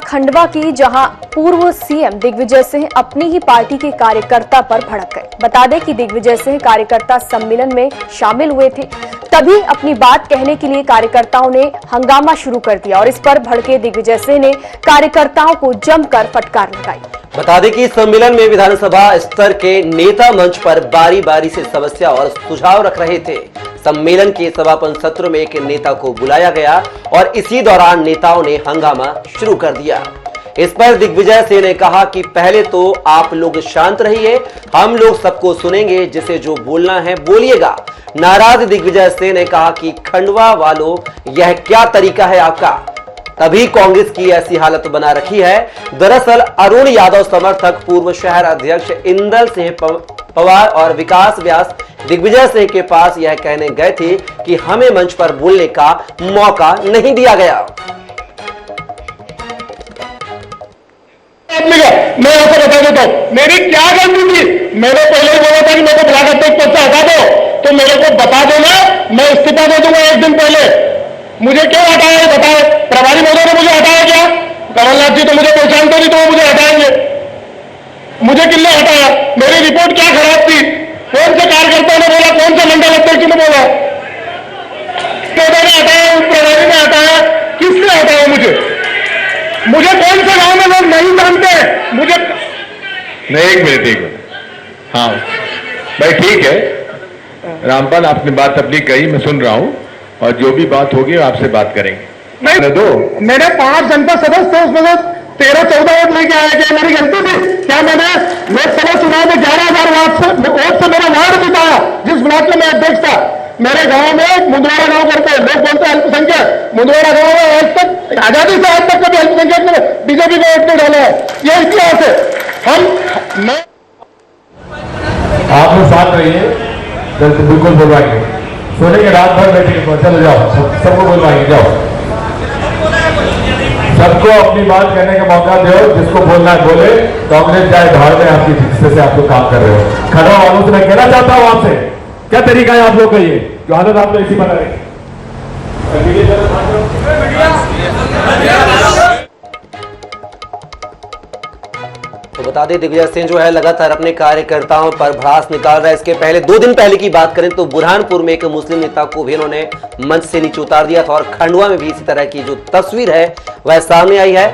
खंडवा की, जहां पूर्व सीएम दिग्विजय सिंह अपनी ही पार्टी के कार्यकर्ता पर भड़क गए। बता दें कि दिग्विजय सिंह कार्यकर्ता सम्मेलन में शामिल हुए थे, तभी अपनी बात कहने के लिए कार्यकर्ताओं ने हंगामा शुरू कर दिया और इस पर भड़के दिग्विजय सिंह ने कार्यकर्ताओं को जमकर फटकार लगाई। बता दें कि इस सम्मेलन में विधानसभा स्तर के नेता मंच पर बारी बारी से समस्या और सुझाव रख रहे थे। सम्मेलन के समापन सत्र में एक नेता को बुलाया गया और इसी दौरान नेताओं ने हंगामा शुरू कर दिया। इस पर दिग्विजय सिंह ने कहा कि पहले तो आप लोग शांत रहिए, हम लोग सबको सुनेंगे, जिसे जो बोलना है बोलिएगा। नाराज दिग्विजय सिंह ने कहा कि खंडवा वालों, यह क्या तरीका है आपका? तभी कांग्रेस की ऐसी हालत बना रखी है। दरअसल अरुण यादव समर्थक पूर्व शहर अध्यक्ष इंदल सिंह पवार और विकास व्यास दिग्विजय सिंह के पास यह कहने गए थे कि हमें मंच पर बोलने का मौका नहीं दिया गया। मैं आपको बता देता हूं, मेरी क्या गलती थी। मैंने पहले ही बोला था कि मेरे को ब्लॉक अध्यक्ष पद से हटा दो, तो मेरे को बता देना, मैं इस्तीफा दे दूंगा एक दिन पहले। मुझे क्यों हटाया बताए? प्रभारी महोदय ने मुझे हटाया क्या? कमलनाथ जी तो मुझे पहचानते नहीं, तो वो मुझे हटाएंगे? मुझे किसने हटाया? मेरी रिपोर्ट क्या खराब थी? कौन से कार्यकर्ताओं ने बोला? कौन से मंडल अध्यक्ष ने बोला? ने हटाया, प्रभारी ने हटाया, किसने हटाया? मुझे कौन से गांव में लोग नहीं जानते? मुझे नहीं, एक मिनट। हाँ भाई, ठीक है रामपाल, आपने बात अपनी कही, मैं सुन रहा हूं और जो भी बात होगी आपसे बात करेंगे। नहीं दो, मेरे 5 जनता सदस्य थे, उसमें 13-14 वोट लेके आए। क्या मेरी गलती थी? क्या मैंने लोकसभा चुनाव में 11,000 वोट से मेरा वार्ड जिताया, जिस ब्लॉक में मैं अध्यक्ष था? मेरे गांव में मुंदवाड़ा गांव करते हैं, लोग बोलते हैं अल्पसंख्यक। मुंदवाड़ा गांव में आज तक, आजादी से आज तक कभी अल्पसंख्यक ने बीजेपी को वोट नहीं डाला है। ये इतिहास है। मैं आप लोग साथ रहिए, बिल्कुल बोलवाएंगे, सोने रात भर बैठे, चलो जाओ, सबको बोलवाएंगे, जाओ। सबको अपनी बात कहने का मौका दो, जिसको बोलना है बोले। कांग्रेस जाए भाड़ में, आपकी हिस्से से आप लोग काम कर रहे हो। खड़ा वालों से मैं कहना चाहता हूं आपसे, क्या तरीका है आप लोग का? ये जो हालत आप लोग इसी बना रहे। तो बता दें दिग्विजय सिंह जो है लगातार अपने कार्यकर्ताओं पर भड़ास निकाल रहा है। इसके पहले 2 दिन पहले की बात करें तो बुरहानपुर में एक मुस्लिम नेता को भी इन्होंने मंच से नीचे उतार दिया था और खंडवा में भी इसी तरह की जो तस्वीर है वह सामने आई है।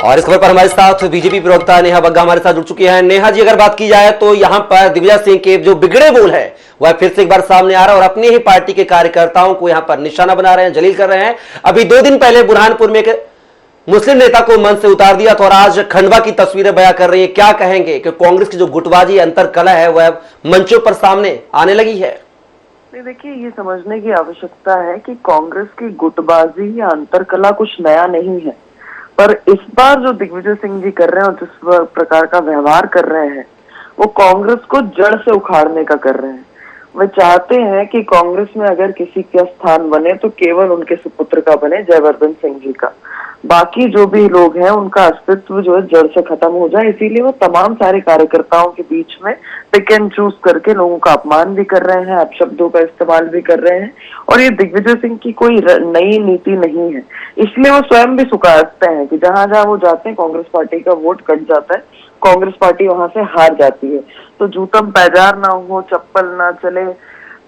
और इस खबर पर हमारे साथ बीजेपी प्रवक्ता नेहा बग्गा हमारे साथ जुड़ चुकी हैं। नेहा जी, अगर बात की जाए तो यहां पर दिग्विजय सिंह के जो बिगड़े बोल है वह फिर से एक बार सामने आ रहा है और अपनी ही पार्टी के कार्यकर्ताओं को यहां पर निशाना बना रहे हैं, जलील कर रहे हैं। अभी 2 दिन पहले बुरहानपुर में एक मुस्लिम नेता को मंच से उतार दिया था और आज खंडवा की तस्वीरें बयां कर रही है। क्या कहेंगे कि कांग्रेस की जो गुटबाजी अंतर कला है वह मंचों पर सामने आने लगी है? देखिए, ये समझने की आवश्यकता है कि कांग्रेस की गुटबाजी या अंतर कला कुछ नया नहीं है, पर इस बार जो दिग्विजय सिंह जी कर रहे हैं और जिस प्रकार का व्यवहार कर रहे हैं वो कांग्रेस को जड़ से उखाड़ने का कर रहे हैं। वे चाहते हैं कि कांग्रेस में अगर किसी का स्थान बने तो केवल उनके सुपुत्र का बने, जयवर्धन सिंह जी का। बाकी जो भी लोग हैं उनका अस्तित्व जो है जड़ से खत्म हो जाए, इसीलिए वो तमाम सारे कार्यकर्ताओं के बीच में पिक एंड चूज करके लोगों का अपमान भी कर रहे हैं, अपशब्दों का इस्तेमाल भी कर रहे हैं। और ये दिग्विजय सिंह की कोई नई नीति नहीं है, इसलिए वो स्वयं भी स्वीकारते हैं कि जहां जहां वो जाते हैं कांग्रेस पार्टी का वोट कट जाता है, कांग्रेस पार्टी वहां से हार जाती है। तो जूतम पैजार ना हो, चप्पल ना चले,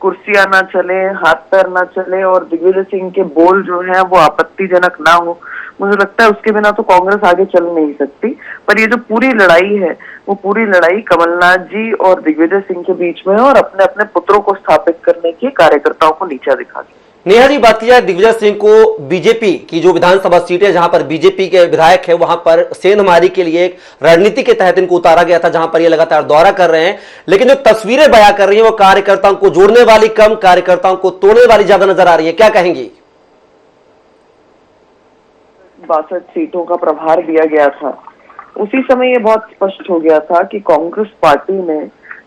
कुर्सियां ना चले, हाथ पैर ना चले और दिग्विजय सिंह के बोल जो है वो आपत्तिजनक ना हो, मुझे लगता है उसके बिना तो कांग्रेस आगे चल नहीं सकती। पर ये जो पूरी लड़ाई है वो पूरी लड़ाई कमलनाथ जी और दिग्विजय सिंह के बीच में है और अपने अपने पुत्रों को स्थापित करने की, कार्यकर्ताओं को नीचा दिखा के। नेहा जी, बात की जाए दिग्विजय सिंह को बीजेपी की जो विधानसभा सीटें जहां पर बीजेपी के विधायक है वहां पर सेंधमारी के लिए एक रणनीति के तहत इनको उतारा गया था, जहां पर ये लगातार दौरा कर रहे हैं, लेकिन जो तस्वीरें बयां कर रही है वो कार्यकर्ताओं को जोड़ने वाली कम, कार्यकर्ताओं को तोड़ने वाली ज्यादा नजर आ रही है। क्या कहेंगी? 62 सीटों का प्रभार दिया गया था, उसी समय ये बहुत स्पष्ट हो गया था कि कांग्रेस पार्टी ने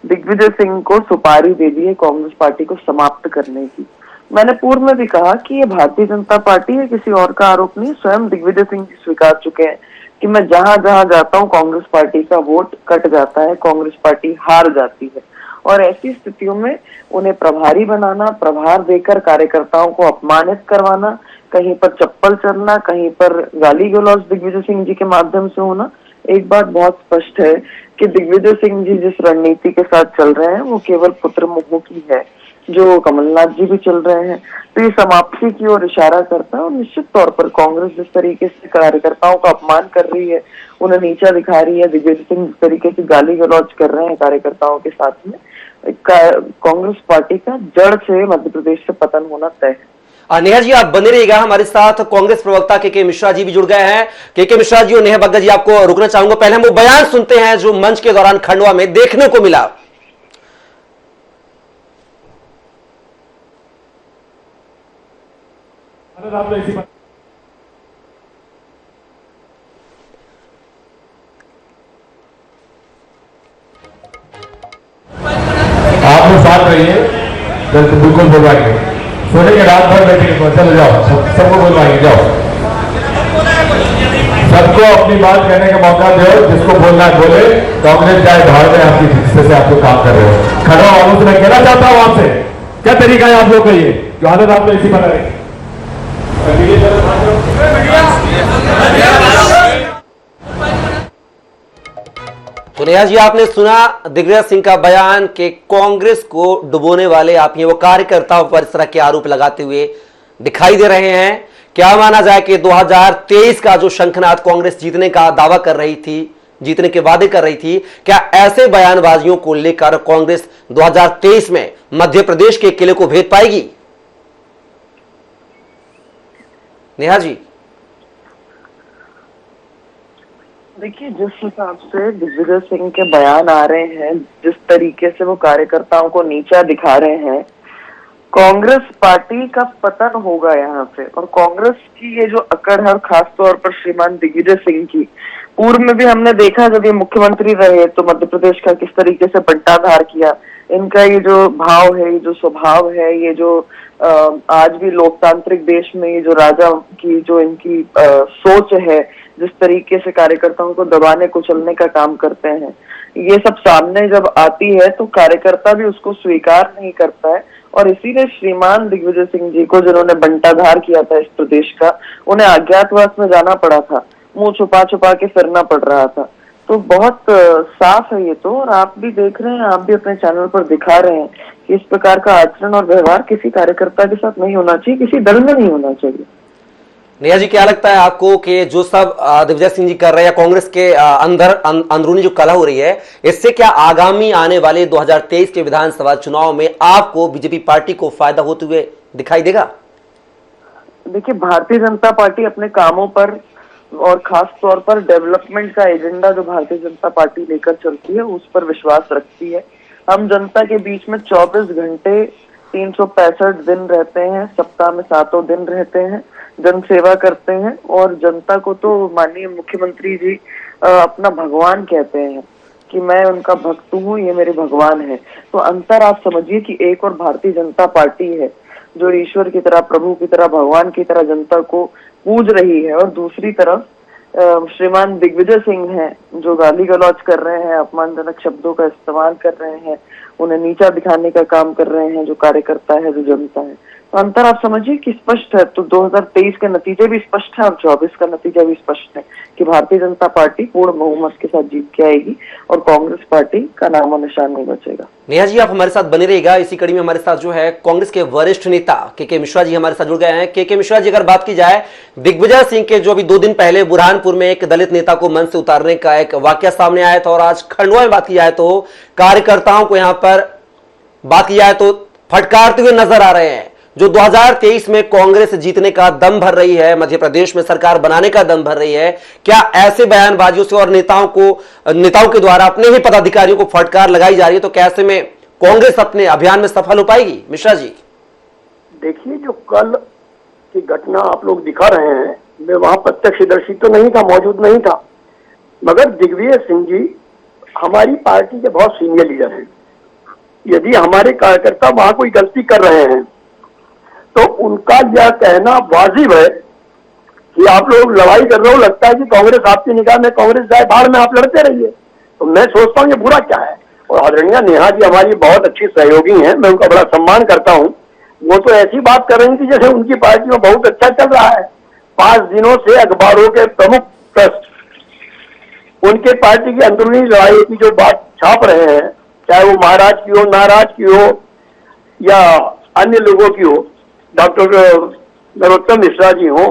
दिग्विजय सिंह को सुपारी दे दी है कांग्रेस पार्टी को समाप्त करने की। मैंने पूर्व में भी कहा कि ये भारतीय जनता पार्टी है, किसी और का आरोप नहीं। स्वयं दिग्विजय सिंह जी स्वीकार चुके हैं कि मैं जहां जहां जाता हूं कांग्रेस पार्टी का वोट कट जाता है, कांग्रेस पार्टी हार जाती है। और ऐसी स्थितियों में उन्हें प्रभारी बनाना, प्रभार देकर कार्यकर्ताओं को अपमानित करवाना, कहीं पर चप्पल चलना, कहीं पर गाली गलौज दिग्विजय सिंह जी के माध्यम से होना, एक बात बहुत स्पष्ट है कि दिग्विजय सिंह जी जिस रणनीति के साथ चल रहे हैं वो केवल पुत्र मुखी है, जो कमलनाथ जी भी चल रहे हैं। तो ये समाप्ति की ओर इशारा करता है और निश्चित तौर पर कांग्रेस जिस तरीके से कार्यकर्ताओं का अपमान कर रही है, उन्हें नीचा दिखा रही है, दिग्विजय सिंह जिस तरीके से गाली गलौज कर रहे हैं कार्यकर्ताओं के साथ में, कांग्रेस पार्टी का जड़ से मध्य प्रदेश से पतन होना तय है। नेहा जी, आप बने रहिएगा हमारे साथ। कांग्रेस प्रवक्ता के मिश्रा जी भी जुड़ गए हैं। के मिश्रा जी और नेहा बग्गा जी, आपको रुकना चाहूंगा। पहले हम वो बयान सुनते हैं जो मंच के दौरान खंडवा में देखने को मिला। आप लोग साथ रहिए, बिल्कुल बुलवाएंगे। सोने के रात भर बैठेंगे, चलो जाओ, सबको बुलवाएंगे, जाओ। सबको अपनी बात कहने का मौका दो, जिसको बोलना है बोले। कांग्रेस जाए भाड़ में, आपकी हिस्से से आप लोग काम कर रहे हो। खड़ा वालों से मैं कहना चाहता हूं आपसे, क्या तरीका है आप लोग का ये जो हालत आप लोग ऐसी बना रहे? तो नेहा जी, आपने सुना दिग्विजय सिंह का बयान कि कांग्रेस को डुबोने वाले आप ये वो कार्यकर्ताओं पर इस तरह के आरोप लगाते हुए दिखाई दे रहे हैं। क्या माना जाए कि 2023 का जो शंखनाद कांग्रेस जीतने का दावा कर रही थी, जीतने के वादे कर रही थी, क्या ऐसे बयानबाजियों को लेकर कांग्रेस 2023 में मध्य प्रदेश के किले को भेद पाएगी? नेहा जी, देखिए, जिस हिसाब से दिग्विजय सिंह के बयान आ रहे हैं, जिस तरीके से वो कार्यकर्ताओं को नीचा दिखा रहे हैं, कांग्रेस पार्टी का पतन होगा यहाँ पे। और कांग्रेस की ये जो अकड़ है, और खास तौर पर श्रीमान दिग्विजय सिंह की, पूर्व में भी हमने देखा जब ये मुख्यमंत्री रहे तो मध्य प्रदेश का किस तरीके से बंटाधार किया। इनका ये जो भाव है, ये जो स्वभाव है, ये जो आज भी लोकतांत्रिक देश में ये जो राजा की जो इनकी सोच है, जिस तरीके से कार्यकर्ताओं को दबाने कुचलने का काम करते हैं, ये सब सामने जब आती है तो कार्यकर्ता भी उसको स्वीकार नहीं करता है। और इसीलिए श्रीमान दिग्विजय सिंह जी को, जिन्होंने बंटाधार किया था इस प्रदेश का, उन्हें अज्ञातवास में जाना पड़ा था, मुंह छुपा छुपा के फिरना पड़ रहा था। तो बहुत साफ है ये तो, और आप भी देख रहे हैं, आप भी अपने चैनल पर दिखा रहे हैं कि इस प्रकार का आचरण और व्यवहार किसी कार्यकर्ता के साथ नहीं होना चाहिए, किसी दल में नहीं होना चाहिए। नेहा जी, क्या लगता है आपको कि जो सब दिग्विजय सिंह जी कर रहे हैं, कांग्रेस के अंदर अंदरूनी जो कलह हो रही है, इससे क्या आगामी आने वाले 2023 के विधानसभा चुनाव में आपको बीजेपी पार्टी को फायदा होते हुए दिखाई देगा? देखिए, भारतीय जनता पार्टी अपने कामों पर और खास तौर पर डेवलपमेंट का एजेंडा जो भारतीय जनता पार्टी लेकर चलती है, उस पर विश्वास रखती है। हम जनता के बीच में 24 घंटे 365 दिन रहते हैं, सप्ताह में 7 दिन रहते हैं, जन सेवा करते हैं। और जनता को तो माननीय मुख्यमंत्री जी अपना भगवान कहते हैं कि मैं उनका भक्त हूँ, ये मेरे भगवान है। तो अंतर आप समझिए कि एक और भारतीय जनता पार्टी है जो ईश्वर की तरह, प्रभु की तरह, भगवान की तरह जनता को पूज रही है, और दूसरी तरफ श्रीमान दिग्विजय सिंह हैं जो गाली गलौज कर रहे हैं, अपमानजनक शब्दों का इस्तेमाल कर रहे हैं, उन्हें नीचा दिखाने का काम कर रहे हैं जो कार्यकर्ता है, जो जनता है। तो अंतर आप समझिए कि स्पष्ट है। तो 2023 के नतीजे भी स्पष्ट है और 24 का नतीजा भी स्पष्ट है कि भारतीय जनता पार्टी पूर्ण बहुमत के साथ जीत के आएगी और कांग्रेस पार्टी का नाम और निशान नहीं बचेगा। नेहा जी, आप हमारे साथ बने रहिएगा। इसी कड़ी में हमारे साथ जो है कांग्रेस के वरिष्ठ नेता के मिश्रा जी हमारे साथ जुड़ गए हैं। के मिश्रा जी, अगर बात की जाए दिग्विजय सिंह के, जो अभी 2 दिन पहले बुरहानपुर में एक दलित नेता को मंच से उतारने का एक वाकया सामने आया था, और आज खंडवा में बात की जाए तो कार्यकर्ताओं को यहां पर बात की जाए तो फटकारते हुए नजर आ रहे हैं, जो 2023 में कांग्रेस जीतने का दम भर रही है, मध्य प्रदेश में सरकार बनाने का दम भर रही है। क्या ऐसे बयानबाजियों से और नेताओं के द्वारा अपने ही पदाधिकारियों को फटकार लगाई जा रही है, तो कैसे में कांग्रेस अपने अभियान में सफल हो पाएगी? मिश्रा जी, देखिए, जो कल की घटना आप लोग दिखा रहे हैं, मैं वहां प्रत्यक्षदर्शी तो नहीं था, मौजूद नहीं था, मगर दिग्विजय सिंह जी हमारी पार्टी के बहुत सीनियर लीडर हैं। यदि हमारे कार्यकर्ता वहां कोई गलती कर रहे हैं तो उनका यह कहना वाजिब है कि आप लोग लड़ाई कर रहे हो, लगता है कि कांग्रेस आपकी निगाह में कांग्रेस जाए भाड़ में, आप लड़ते रहिए। तो मैं सोचता हूँ ये बुरा क्या है। और आदरणीय नेहा जी हमारी बहुत अच्छी सहयोगी हैं, मैं उनका बड़ा सम्मान करता हूं। वो तो ऐसी बात कर रही थी जैसे उनकी पार्टी में बहुत अच्छा चल रहा है। 5 दिनों से अखबारों के प्रमुख ट्रस्ट उनके पार्टी की अंदरूनी लड़ाई की जो बात छाप रहे हैं, चाहे वो महाराज की हो, नाराज की हो या अन्य लोगों की हो, डॉक्टर नरोत्तम मिश्रा जी हो,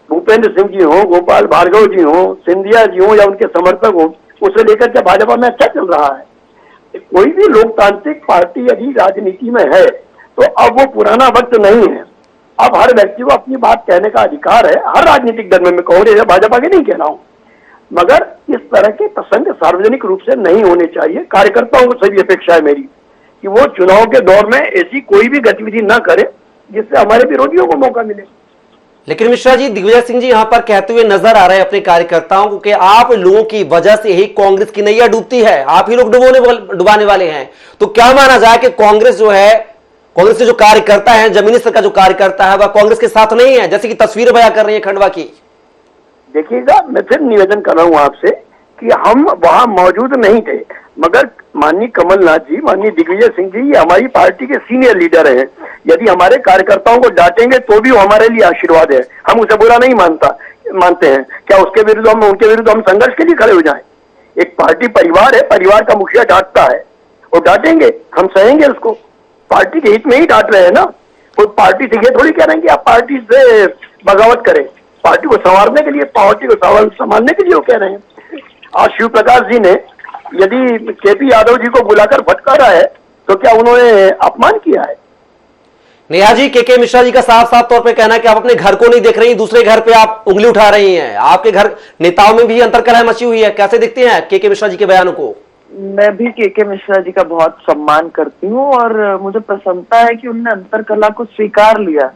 भूपेंद्र सिंह जी हो, गोपाल भार्गव जी हो, सिंधिया जी हो या उनके समर्थक हो, उसे लेकर के भाजपा में अच्छा चल रहा है। कोई भी लोकतांत्रिक पार्टी यदि राजनीति में है तो अब वो पुराना वक्त नहीं है। अब हर व्यक्ति को अपनी बात कहने का अधिकार है, हर राजनीतिक दल में, कांग्रेस या भाजपा के नहीं कह रहा हूं, मगर इस तरह के प्रसंग सार्वजनिक रूप से नहीं होने चाहिए। कार्यकर्ताओं को सभी अपेक्षा है मेरी कि वो चुनाव के दौर में ऐसी कोई भी गतिविधि न करे जिससे हमारे विरोधियों को मौका मिले। लेकिन मिश्रा जी, दिग्विजय सिंह जी यहां पर कहते हुए नजर आ रहे हैं अपने कार्यकर्ताओं को कि आप लोगों की वजह से ही कांग्रेस की नैया डूबती है, आप ही लोग डुबाने वाले हैं। तो क्या माना जाए कि कांग्रेस जो है, कांग्रेस के जो कार्यकर्ता हैं, जमीनी स्तर का जो कार्यकर्ता है, वह कांग्रेस के साथ नहीं है, जैसे कि तस्वीर बयां कर रही है खंडवा की। देखिएगा, मैं फिर निवेदन कर रहा हूं आपसे कि हम वहां मौजूद नहीं थे, मगर माननीय कमलनाथ जी, माननीय दिग्विजय सिंह जी, ये हमारी पार्टी के सीनियर लीडर हैं। यदि हमारे कार्यकर्ताओं को डांटेंगे तो भी वो हमारे लिए आशीर्वाद है, हम उसे बुरा नहीं मानते हैं। क्या उसके विरुद्ध हम, उनके विरुद्ध हम संघर्ष के लिए खड़े हो जाएं? एक पार्टी परिवार है, परिवार का मुखिया डांटता है, वो डांटेंगे, हम सहेंगे उसको। पार्टी के हित में ही डांट रहे हैं ना, कोई पार्टी से ये थोड़ी कह रहे हैं कि आप पार्टी से बगावत करें। पार्टी को संवारने के लिए, पार्टी को संभालने के लिए वो कह रहे हैं। आज शिव प्रकाश जी ने यदि केपी यादव जी को बुलाकर फटकारा है तो क्या उन्होंने अपमान किया है? नेहा जी, के मिश्रा जी का साफ साफ तौर पे कहना है कि आप अपने घर को नहीं देख रही, दूसरे घर पे आप उंगली उठा रही हैं। आपके घर नेताओं में भी अंतर्कलह मची हुई है, कैसे देखते हैं के मिश्रा जी के बयानों को? मैं भी के मिश्रा जी का बहुत सम्मान करती हूँ और मुझे प्रसन्नता है कि उन्होंने अंतरकला को स्वीकार लिया।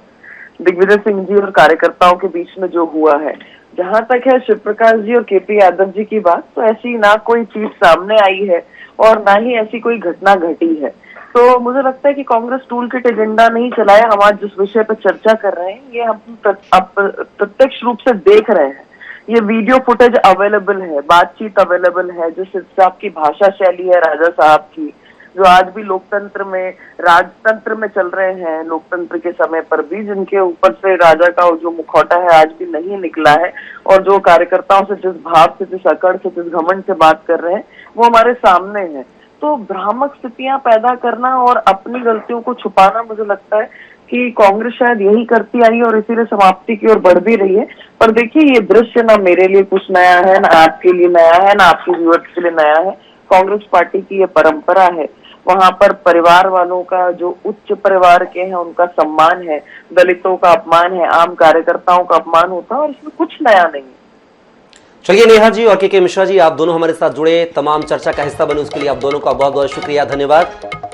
दिग्विजय सिंह जी और कार्यकर्ताओं के बीच में जो हुआ है, जहां तक है शिव प्रकाश जी और केपी यादव जी की बात, तो ऐसी ना कोई चीज सामने आई है और ना ही ऐसी कोई घटना घटी है। तो मुझे लगता है कि कांग्रेस टूल किट एजेंडा नहीं चलाया। हम आज जिस विषय पर चर्चा कर रहे हैं ये हम प्रत्यक्ष रूप से देख रहे हैं। ये वीडियो फुटेज अवेलेबल है, बातचीत अवेलेबल है, जिस हिसाब की भाषा शैली है राजा साहब की, जो आज भी लोकतंत्र में, राजतंत्र में चल रहे हैं, लोकतंत्र के समय पर भी, जिनके ऊपर से राजा का जो मुखौटा है आज भी नहीं निकला है, और जो कार्यकर्ताओं से जिस भाव से, जिस अकड़ से, जिस घमंड से बात कर रहे हैं, वो हमारे सामने है। तो भ्रामक स्थितियां पैदा करना और अपनी गलतियों को छुपाना, मुझे लगता है कि कांग्रेस शायद यही करती आई और इसीलिए समाप्ति की ओर बढ़ भी रही है। पर देखिए, ये दृश्य ना मेरे लिए कुछ नया है, ना आपके लिए नया है, ना आपके व्यूअर्स के लिए नया है। कांग्रेस पार्टी की ये परंपरा है, वहां पर परिवार वालों का, जो उच्च परिवार के हैं, उनका सम्मान है, दलितों का अपमान है, आम कार्यकर्ताओं का अपमान होता है, और इसमें कुछ नया नहीं है। चलिए नेहा जी और के मिश्रा जी, आप दोनों हमारे साथ जुड़े, तमाम चर्चा का हिस्सा बने, उसके लिए आप दोनों का बहुत बहुत शुक्रिया, धन्यवाद।